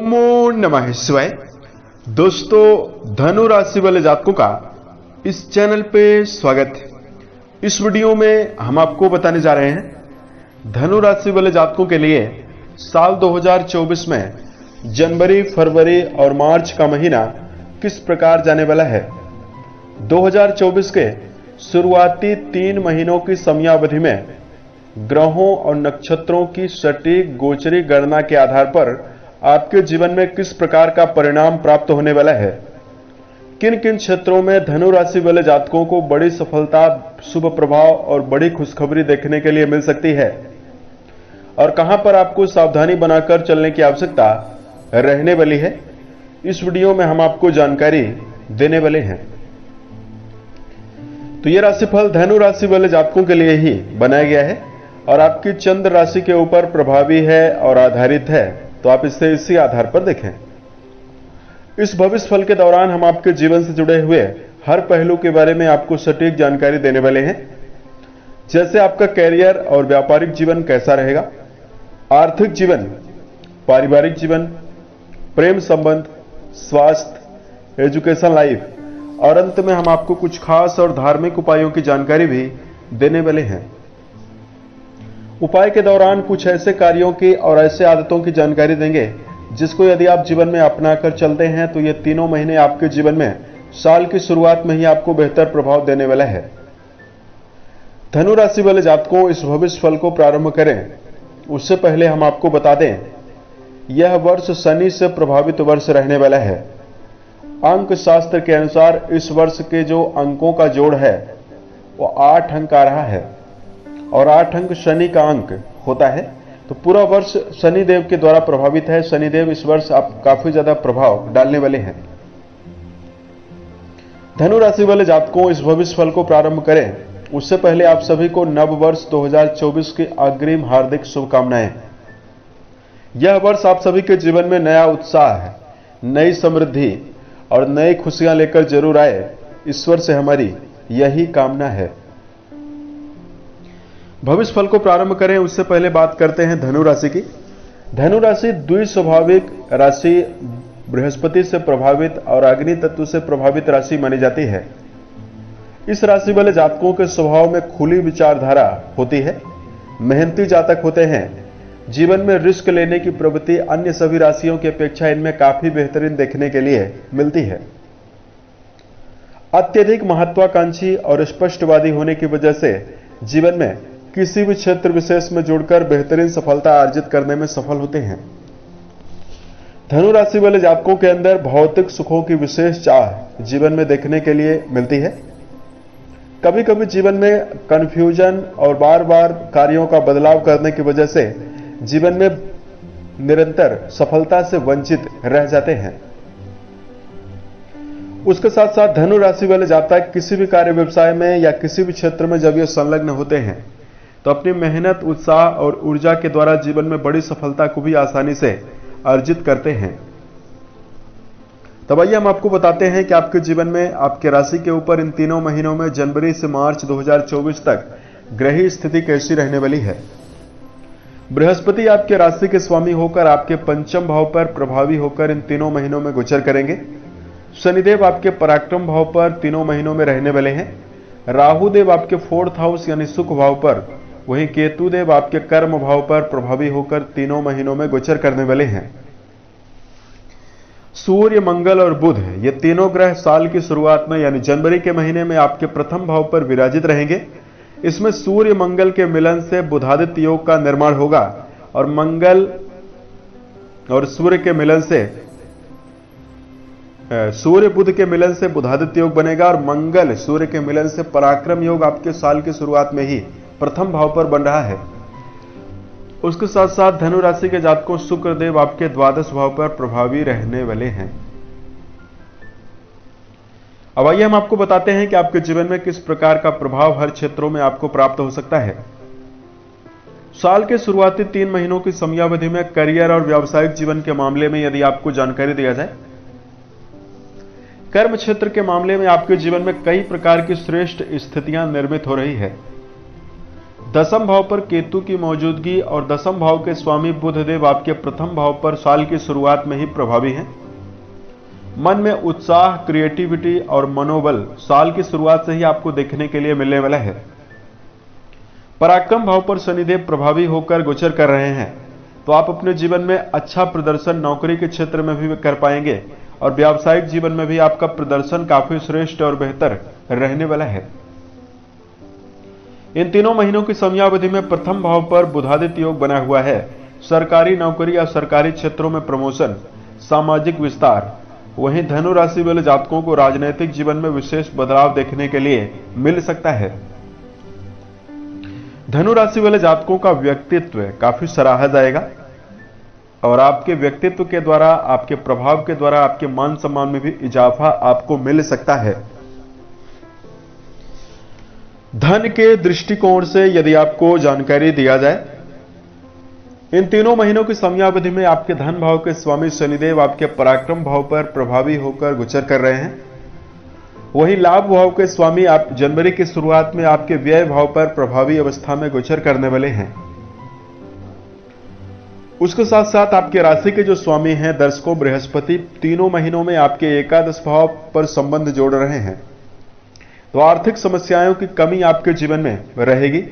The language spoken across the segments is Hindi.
ओम नमः शिवाय। दोस्तों, धनु राशि वाले जातकों का इस चैनल पे स्वागत है। इस वीडियो में हम आपको बताने जा रहे हैं धनु राशि वाले जातकों के लिए साल 2024 में जनवरी, फरवरी और मार्च का महीना किस प्रकार जाने वाला है। 2024 के शुरुआती 3 महीनों की समयावधि में ग्रहों और नक्षत्रों की सटीक गोचरी गणना के आधार पर आपके जीवन में किस प्रकार का परिणाम प्राप्त होने वाला है। किन किन क्षेत्रों में धनु राशि वाले जातकों को बड़ी सफलता, शुभ प्रभाव और बड़ी खुशखबरी देखने के लिए मिल सकती है और कहां पर आपको सावधानी बनाकर चलने की आवश्यकता रहने वाली है, इस वीडियो में हम आपको जानकारी देने वाले हैं। तो यह राशिफल धनु राशि वाले जातकों के लिए ही बनाया गया है और आपकी चंद्र राशि के ऊपर प्रभावी है और आधारित है, तो आप इसे इसी आधार पर देखें। इस भविष्य फल के दौरान हम आपके जीवन से जुड़े हुए हर पहलू के बारे में आपको सटीक जानकारी देने वाले हैं, जैसे आपका कैरियर और व्यापारिक जीवन कैसा रहेगा, आर्थिक जीवन, पारिवारिक जीवन, प्रेम संबंध, स्वास्थ्य, एजुकेशन लाइफ और अंत में हम आपको कुछ खास और धार्मिक उपायों की जानकारी भी देने वाले हैं। उपाय के दौरान कुछ ऐसे कार्यों की और ऐसे आदतों की जानकारी देंगे जिसको यदि आप जीवन में अपनाकर चलते हैं तो ये तीनों महीने आपके जीवन में साल की शुरुआत में ही आपको बेहतर प्रभाव देने वाला है। धनु राशि वाले जातकों, इस भविष्य फल को प्रारंभ करें उससे पहले हम आपको बता दें, यह वर्ष शनि से प्रभावित वर्ष रहने वाला है। अंक शास्त्र के अनुसार इस वर्ष के जो अंकों का जोड़ है वो 8 अंक आ रहा है और 8 अंक शनि का अंक होता है, तो पूरा वर्ष शनिदेव के द्वारा प्रभावित है। शनिदेव इस वर्ष आप काफी ज्यादा प्रभाव डालने वाले हैं। धनु राशि वाले जातकों, इस भविष्य फल को प्रारंभ करें उससे पहले आप सभी को नव वर्ष 2024 की अग्रिम हार्दिक शुभकामनाएं। यह वर्ष आप सभी के जीवन में नया उत्साह, नई समृद्धि और नई खुशियां लेकर जरूर आए, ईश्वर से हमारी यही कामना है। भविष्य फल को प्रारंभ करें उससे पहले बात करते हैं धनु राशि की। धनु राशि द्विस्वाभाविक राशि, बृहस्पति से प्रभावित और अग्नि तत्व से प्रभावित राशि मानी जाती है। इस राशि वाले जातकों के स्वभाव में खुली विचारधारा होती है, मेहनती जातक होते हैं। जीवन में रिस्क लेने की प्रवृत्ति अन्य सभी राशियों की अपेक्षा इनमें काफी बेहतरीन देखने के लिए मिलती है। अत्यधिक महत्वाकांक्षी और स्पष्टवादी होने की वजह से जीवन में किसी भी क्षेत्र विशेष में जुड़कर बेहतरीन सफलता अर्जित करने में सफल होते हैं। धनु राशि वाले जातकों के अंदर भौतिक सुखों की विशेष चाह जीवन में देखने के लिए मिलती है। कभी कभी जीवन में कंफ्यूजन और बार बार कार्यों का बदलाव करने की वजह से जीवन में निरंतर सफलता से वंचित रह जाते हैं। उसके साथ साथ धनु राशि वाले जातक किसी भी कार्य व्यवसाय में या किसी भी क्षेत्र में जब ये संलग्न होते हैं तो अपनी मेहनत, उत्साह और ऊर्जा के द्वारा जीवन में बड़ी सफलता को भी आसानी से अर्जित करते हैं। तब आइए हम आपको बताते हैं कि आपके जीवन में आपके राशि के ऊपर इन तीनों महीनों में जनवरी से मार्च 2024 तक ग्रही स्थिति कैसी रहने वाली है। बृहस्पति आपके राशि के स्वामी होकर आपके पंचम भाव पर प्रभावी होकर इन तीनों महीनों में गोचर करेंगे। शनिदेव आपके पराक्रम भाव पर तीनों महीनों में रहने वाले हैं। राहु देव आपके 4th हाउस यानी सुख भाव पर, वहीं केतु देव आपके कर्म भाव पर प्रभावी होकर तीनों महीनों में गोचर करने वाले हैं। सूर्य, मंगल और बुध ये तीनों ग्रह साल की शुरुआत में यानी जनवरी के महीने में आपके प्रथम भाव पर विराजित रहेंगे। इसमें सूर्य मंगल के मिलन से बुधादित्य योग का निर्माण होगा और मंगल और सूर्य के मिलन से सूर्य बुध के मिलन से बुधादित्य योग बनेगा और मंगल सूर्य के मिलन से पराक्रम योग आपके साल की शुरुआत में ही प्रथम भाव पर बन रहा है। उसके साथ साथ धनु राशि के जातकों शुक्र देव आपके द्वादश भाव पर प्रभावी रहने वाले हैं। अब आइए हम आपको बताते हैं कि आपके जीवन में किस प्रकार का प्रभाव हर क्षेत्रों में आपको प्राप्त हो सकता है। साल के शुरुआती 3 महीनों की समयावधि में करियर और व्यावसायिक जीवन के मामले में यदि आपको जानकारी दिया जाए, कर्म क्षेत्र के मामले में आपके जीवन में कई प्रकार की श्रेष्ठ स्थितियां निर्मित हो रही है। दसम भाव पर केतु की मौजूदगी और दसम भाव के स्वामी बुधदेव आपके प्रथम भाव पर साल की शुरुआत में ही प्रभावी हैं। मन में उत्साह, क्रिएटिविटी और मनोबल साल की शुरुआत से ही आपको देखने के लिए मिलने वाला है। पराक्रम भाव पर शनिदेव प्रभावी होकर गोचर कर रहे हैं, तो आप अपने जीवन में अच्छा प्रदर्शन नौकरी के क्षेत्र में भी कर पाएंगे और व्यावसायिक जीवन में भी आपका प्रदर्शन काफी श्रेष्ठ और बेहतर रहने वाला है। इन तीनों महीनों की समयावधि में प्रथम भाव पर बुधादित्य योग बना हुआ है। सरकारी नौकरी या सरकारी क्षेत्रों में प्रमोशन, सामाजिक विस्तार। वहीं धनु राशि वाले जातकों को राजनीतिक जीवन में विशेष बदलाव देखने के लिए मिल सकता है। धनु राशि वाले जातकों का व्यक्तित्व काफी सराहा जाएगा और आपके व्यक्तित्व के द्वारा, आपके प्रभाव के द्वारा आपके मान सम्मान में भी इजाफा आपको मिल सकता है। धन के दृष्टिकोण से यदि आपको जानकारी दिया जाए, इन तीनों महीनों की समयावधि में आपके धन भाव के स्वामी शनिदेव आपके पराक्रम भाव पर प्रभावी होकर गोचर कर रहे हैं। वहीं लाभ भाव के स्वामी आप जनवरी की शुरुआत में आपके व्यय भाव पर प्रभावी अवस्था में गोचर करने वाले हैं। उसके साथ साथ आपके राशि के जो स्वामी हैं दर्शकों, बृहस्पति तीनों महीनों में आपके एकादश भाव पर संबंध जोड़ रहे हैं, तो आर्थिक समस्याओं की कमी आपके जीवन में रहेगी।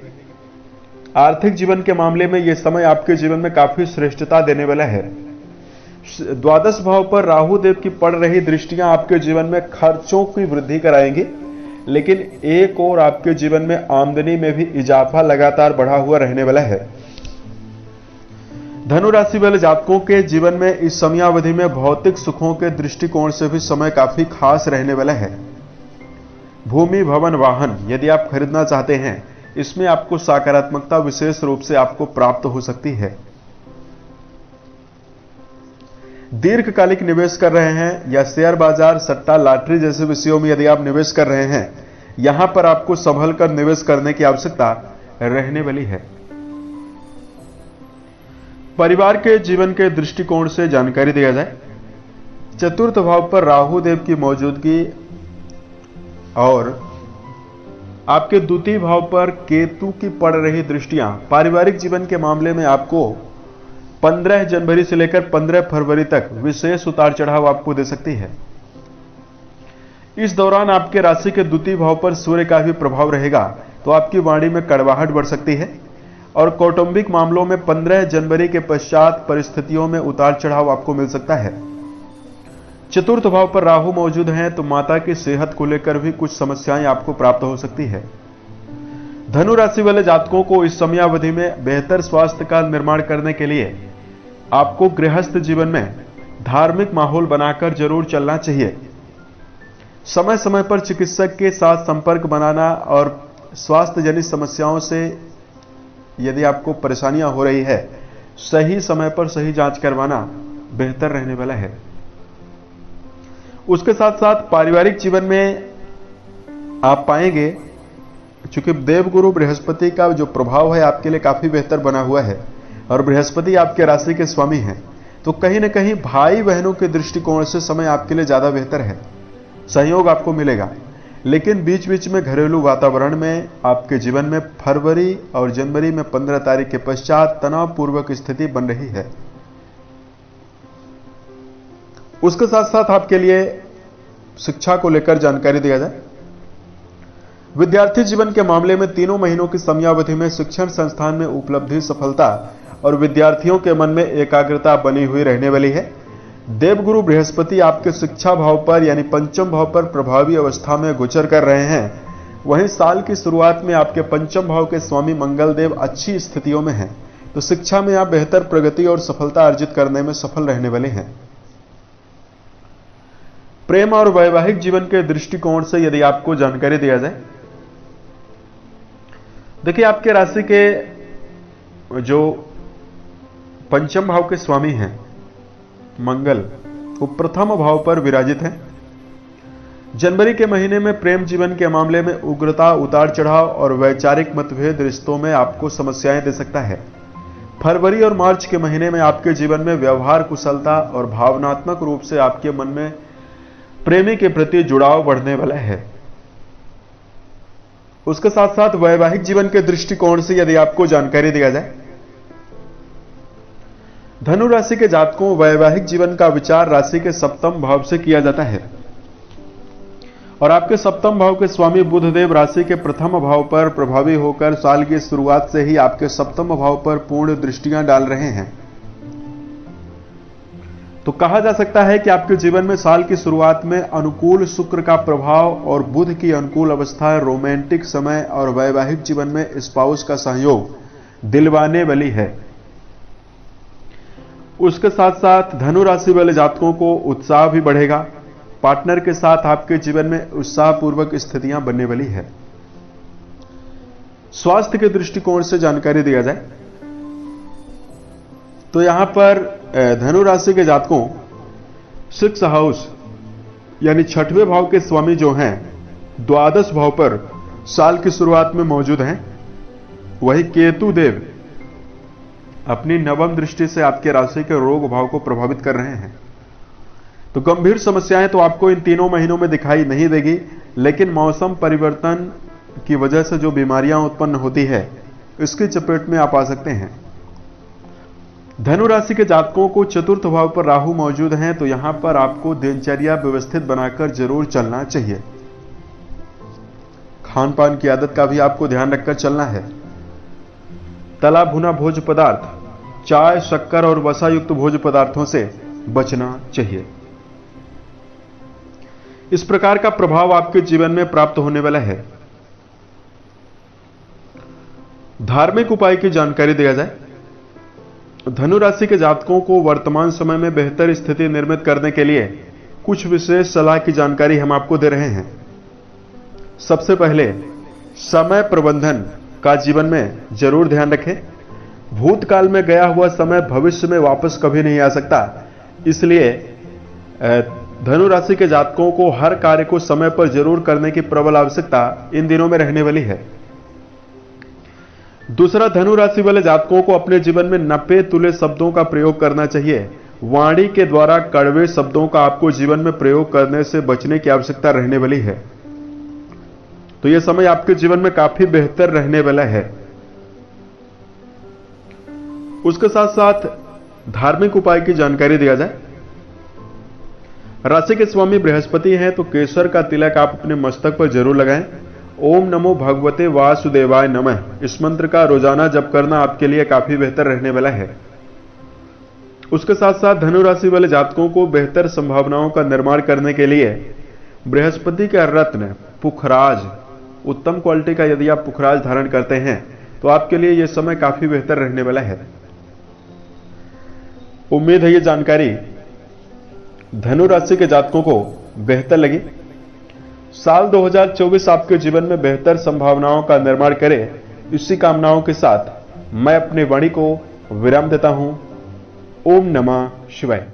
आर्थिक जीवन के मामले में यह समय आपके जीवन में काफी श्रेष्ठता देने वाला है। द्वादश भाव पर राहु देव की पड़ रही दृष्टियां आपके जीवन में खर्चों की वृद्धि कराएंगी, लेकिन एक और आपके जीवन में आमदनी में भी इजाफा लगातार बढ़ा हुआ रहने वाला है। धनु राशि वाले जातकों के जीवन में इस समयावधि में भौतिक सुखों के दृष्टिकोण से भी समय काफी खास रहने वाला है। भूमि, भवन, वाहन यदि आप खरीदना चाहते हैं, इसमें आपको सकारात्मकता विशेष रूप से आपको प्राप्त हो सकती है। दीर्घकालिक निवेश कर रहे हैं या शेयर बाजार, सट्टा, लॉटरी जैसे विषयों में यदि आप निवेश कर रहे हैं, यहां पर आपको संभल कर निवेश करने की आवश्यकता रहने वाली है। परिवार के जीवन के दृष्टिकोण से जानकारी दिया जाए, चतुर्थ भाव पर राहु देव की मौजूदगी और आपके द्वितीय भाव पर केतु की पड़ रही दृष्टियां पारिवारिक जीवन के मामले में आपको 15 जनवरी से लेकर 15 फरवरी तक विशेष उतार चढ़ाव आपको दे सकती है। इस दौरान आपके राशि के द्वितीय भाव पर सूर्य का भी प्रभाव रहेगा, तो आपकी वाणी में कड़वाहट बढ़ सकती है और कौटुंबिक मामलों में 15 जनवरी के पश्चात परिस्थितियों में उतार चढ़ाव आपको मिल सकता है। चतुर्थ भाव पर राहु मौजूद हैं, तो माता की सेहत को लेकर भी कुछ समस्याएं आपको प्राप्त हो सकती है। धनु राशि वाले जातकों को इस समयावधि में बेहतर स्वास्थ्य का निर्माण करने के लिए आपको गृहस्थ जीवन में धार्मिक माहौल बनाकर जरूर चलना चाहिए। समय समय पर चिकित्सक के साथ संपर्क बनाना और स्वास्थ्य जनित समस्याओं से यदि आपको परेशानियां हो रही है, सही समय पर सही जांच करवाना बेहतर रहने वाला है। उसके साथ साथ पारिवारिक जीवन में आप पाएंगे, चूंकि देवगुरु बृहस्पति का जो प्रभाव है आपके लिए काफी बेहतर बना हुआ है और बृहस्पति आपके राशि के स्वामी हैं, तो कहीं ना कहीं भाई बहनों के दृष्टिकोण से समय आपके लिए ज्यादा बेहतर है, सहयोग आपको मिलेगा। लेकिन बीच बीच में घरेलू वातावरण में आपके जीवन में फरवरी और जनवरी में 15 तारीख के पश्चात तनावपूर्वक स्थिति बन रही है। उसके साथ साथ आपके लिए शिक्षा को लेकर जानकारी दिया जाए, विद्यार्थी जीवन के मामले में तीनों महीनों की समयावधि में शिक्षण संस्थान में उपलब्धि, सफलता और विद्यार्थियों के मन में एकाग्रता बनी हुई रहने वाली है। देवगुरु बृहस्पति आपके शिक्षा भाव पर यानी पंचम भाव पर प्रभावी अवस्था में गोचर कर रहे हैं। वहीं साल की शुरुआत में आपके पंचम भाव के स्वामी मंगल देव अच्छी स्थितियों में हैं, तो शिक्षा में आप बेहतर प्रगति और सफलता अर्जित करने में सफल रहने वाले हैं। प्रेम और वैवाहिक जीवन के दृष्टिकोण से यदि आपको जानकारी दिया जाए, देखिए आपके राशि के जो पंचम भाव के स्वामी हैं मंगल, वो प्रथम भाव पर विराजित हैं। जनवरी के महीने में प्रेम जीवन के मामले में उग्रता, उतार चढ़ाव और वैचारिक मतभेद रिश्तों में आपको समस्याएं दे सकता है। फरवरी और मार्च के महीने में आपके जीवन में व्यवहार कुशलता और भावनात्मक रूप से आपके मन में प्रेमी के प्रति जुड़ाव बढ़ने वाला है। उसके साथ साथ वैवाहिक जीवन के दृष्टिकोण से यदि आपको जानकारी दिया जाए, धनु राशि के जातकों वैवाहिक जीवन का विचार राशि के सप्तम भाव से किया जाता है और आपके सप्तम भाव के स्वामी बुधदेव राशि के प्रथम भाव पर प्रभावी होकर साल की शुरुआत से ही आपके सप्तम भाव पर पूर्ण दृष्टियां डाल रहे हैं। तो कहा जा सकता है कि आपके जीवन में साल की शुरुआत में अनुकूल शुक्र का प्रभाव और बुध की अनुकूल अवस्था रोमांटिक समय और वैवाहिक जीवन में स्पाउस का सहयोग दिलवाने वाली है। उसके साथ साथ धनु राशि वाले जातकों को उत्साह भी बढ़ेगा। पार्टनर के साथ आपके जीवन में उत्साहपूर्वक स्थितियां बनने वाली है। स्वास्थ्य के दृष्टिकोण से जानकारी दिया जाए तो यहां पर धनु राशि के जातकों 6 हाउस यानी 6वें भाव के स्वामी जो हैं द्वादश भाव पर साल की शुरुआत में मौजूद हैं। वही केतु देव अपनी नवम दृष्टि से आपके राशि के रोग भाव को प्रभावित कर रहे हैं। तो गंभीर समस्याएं तो आपको इन तीनों महीनों में दिखाई नहीं देगी, लेकिन मौसम परिवर्तन की वजह से जो बीमारियां उत्पन्न होती है इसकी चपेट में आप आ सकते हैं। धनु राशि के जातकों को चतुर्थ भाव पर राहु मौजूद हैं, तो यहां पर आपको दिनचर्या व्यवस्थित बनाकर जरूर चलना चाहिए। खान पान की आदत का भी आपको ध्यान रखकर चलना है। तला भुना भोज्य पदार्थ, चाय, शक्कर और वसा युक्त भोज्य पदार्थों से बचना चाहिए। इस प्रकार का प्रभाव आपके जीवन में प्राप्त होने वाला है। धार्मिक उपाय की जानकारी दिया जाए, धनु राशि के जातकों को वर्तमान समय में बेहतर स्थिति निर्मित करने के लिए कुछ विशेष सलाह की जानकारी हम आपको दे रहे हैं। सबसे पहले समय प्रबंधन का जीवन में जरूर ध्यान रखें। भूतकाल में गया हुआ समय भविष्य में वापस कभी नहीं आ सकता, इसलिए धनु राशि के जातकों को हर कार्य को समय पर जरूर करने की प्रबल आवश्यकता इन दिनों में रहने वाली है। दूसरा, धनु राशि वाले जातकों को अपने जीवन में नपे तुले शब्दों का प्रयोग करना चाहिए। वाणी के द्वारा कड़वे शब्दों का आपको जीवन में प्रयोग करने से बचने की आवश्यकता रहने वाली है। तो यह समय आपके जीवन में काफी बेहतर रहने वाला है। उसके साथ साथ धार्मिक उपाय की जानकारी दिया जाए, राशि के स्वामी बृहस्पति हैं, तो केसर का तिलक आप अपने मस्तक पर जरूर लगाएं। ओम नमो भगवते वासुदेवाय नमः इस मंत्र का रोजाना जप करना आपके लिए काफी बेहतर रहने वाला है। उसके साथ साथ धनु राशि वाले जातकों को बेहतर संभावनाओं का निर्माण करने के लिए बृहस्पति का रत्न पुखराज, उत्तम क्वालिटी का यदि आप पुखराज धारण करते हैं तो आपके लिए यह समय काफी बेहतर रहने वाला है। उम्मीद है ये जानकारी धनु राशि के जातकों को बेहतर लगी। साल 2024 आपके जीवन में बेहतर संभावनाओं का निर्माण करे, इसी कामनाओं के साथ मैं अपनी वाणी को विराम देता हूं। ओम नमः शिवाय।